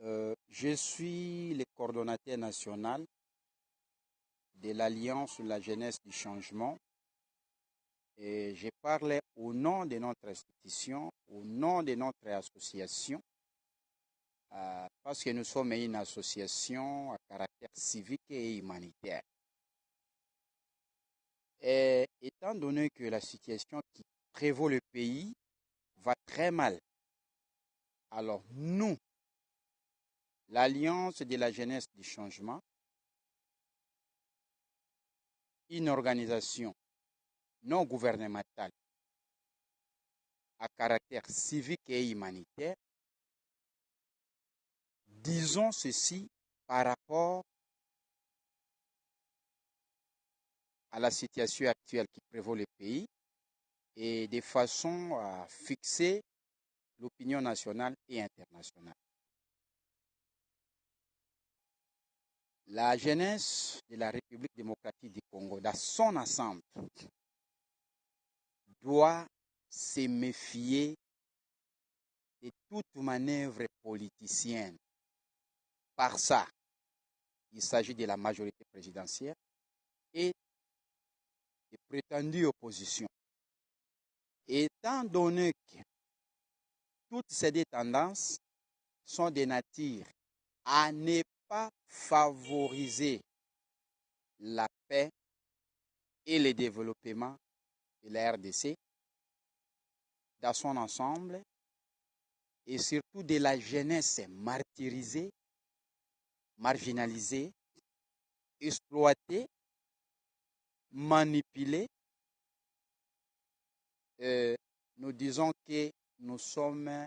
Je suis le coordonnateur national de l'Alliance sur la jeunesse du changement et je parle au nom de notre institution, au nom de notre association, parce que nous sommes une association à caractère civique et humanitaire. Et étant donné que la situation qui prévaut le pays va très mal, alors nous, l'Alliance de la jeunesse du changement, une organisation non gouvernementale à caractère civique et humanitaire, disons ceci par rapport à la situation actuelle qui prévaut le pays et de façon à fixer l'opinion nationale et internationale. La jeunesse de la République démocratique du Congo, dans son ensemble, doit se méfier de toute manœuvre politicienne. Par ça, il s'agit de la majorité présidentielle et de prétendues oppositions. Étant donné que toutes ces deux tendances sont de nature à ne pas favoriser la paix et le développement de la RDC dans son ensemble et surtout de la jeunesse martyrisée, marginalisée, exploitée, manipulée. Nous disons que nous sommes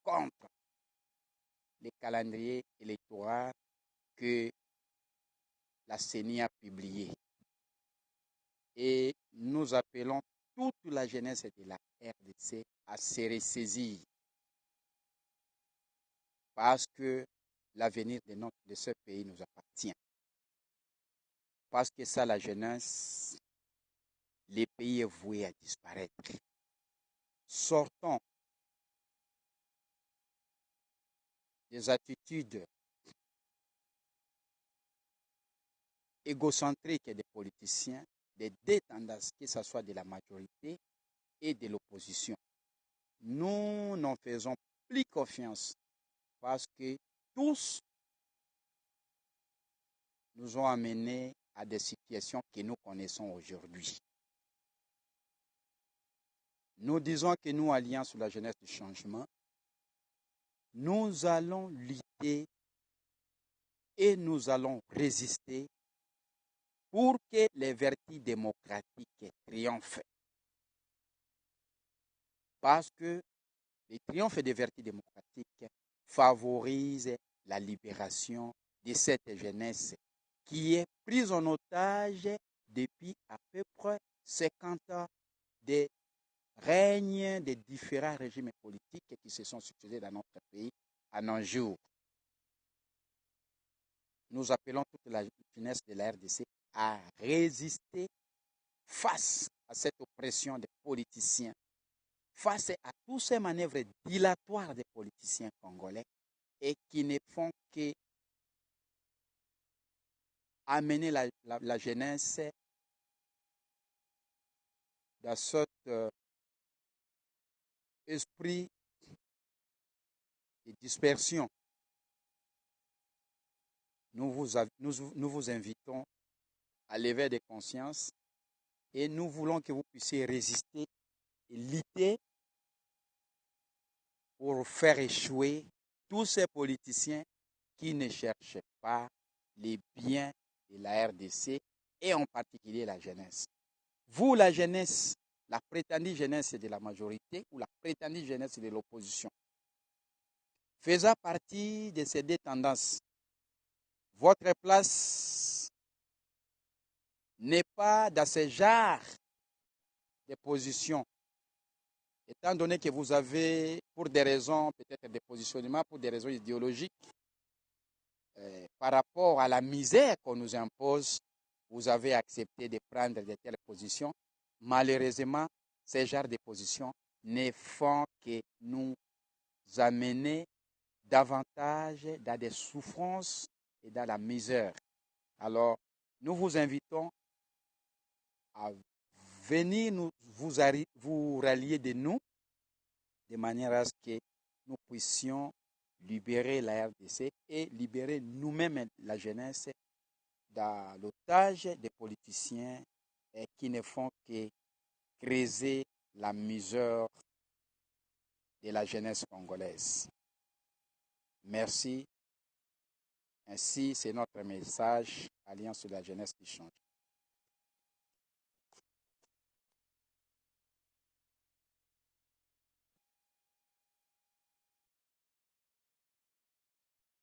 contre le calendrier électoral que la CENI a publié. Et nous appelons toute la jeunesse de la RDC à se ressaisir parce que l'avenir de ce pays nous appartient. Parce que ça, la jeunesse, le pays est voué à disparaître. Sortons des attitudes égocentriques des politiciens, des deux tendances, que ce soit de la majorité et de l'opposition. Nous n'en faisons plus confiance parce que tous nous ont amenés à des situations que nous connaissons aujourd'hui. Nous disons que nous, Alliance sur la jeunesse du changement, nous allons lutter et nous allons résister pour que les vertus démocratiques triomphent. Parce que le triomphe des vertus démocratiques favorise la libération de cette jeunesse qui est prise en otage depuis à peu près 50 ans de règne des différents régimes politiques qui se sont succédés dans notre pays à nos jours. Nous appelons toute la jeunesse de la RDC à résister face à cette oppression des politiciens, face à toutes ces manœuvres dilatoires des politiciens congolais et qui ne font que amener la jeunesse dans cet esprit de dispersion. Nous vous invitons à lever des consciences et nous voulons que vous puissiez résister et lutter pour faire échouer tous ces politiciens qui ne cherchent pas les biens de la RDC et en particulier la jeunesse. Vous, la jeunesse, la prétendue jeunesse de la majorité ou la prétendue jeunesse de l'opposition, faisant partie de ces deux tendances, votre place n'est pas dans ce genre de position, étant donné que vous avez, pour des raisons peut-être de positionnement, pour des raisons idéologiques, par rapport à la misère qu'on nous impose, vous avez accepté de prendre de telles positions. Malheureusement, ces genres de positions ne font que nous amener davantage dans des souffrances et dans la misère. Alors, nous vous invitons à venir vous rallier de nous de manière à ce que nous puissions libérer la RDC et libérer nous-mêmes la jeunesse dans l'otage des politiciens qui ne font que creuser la misère de la jeunesse congolaise. Merci. Ainsi, c'est notre message, Alliance de la jeunesse qui change.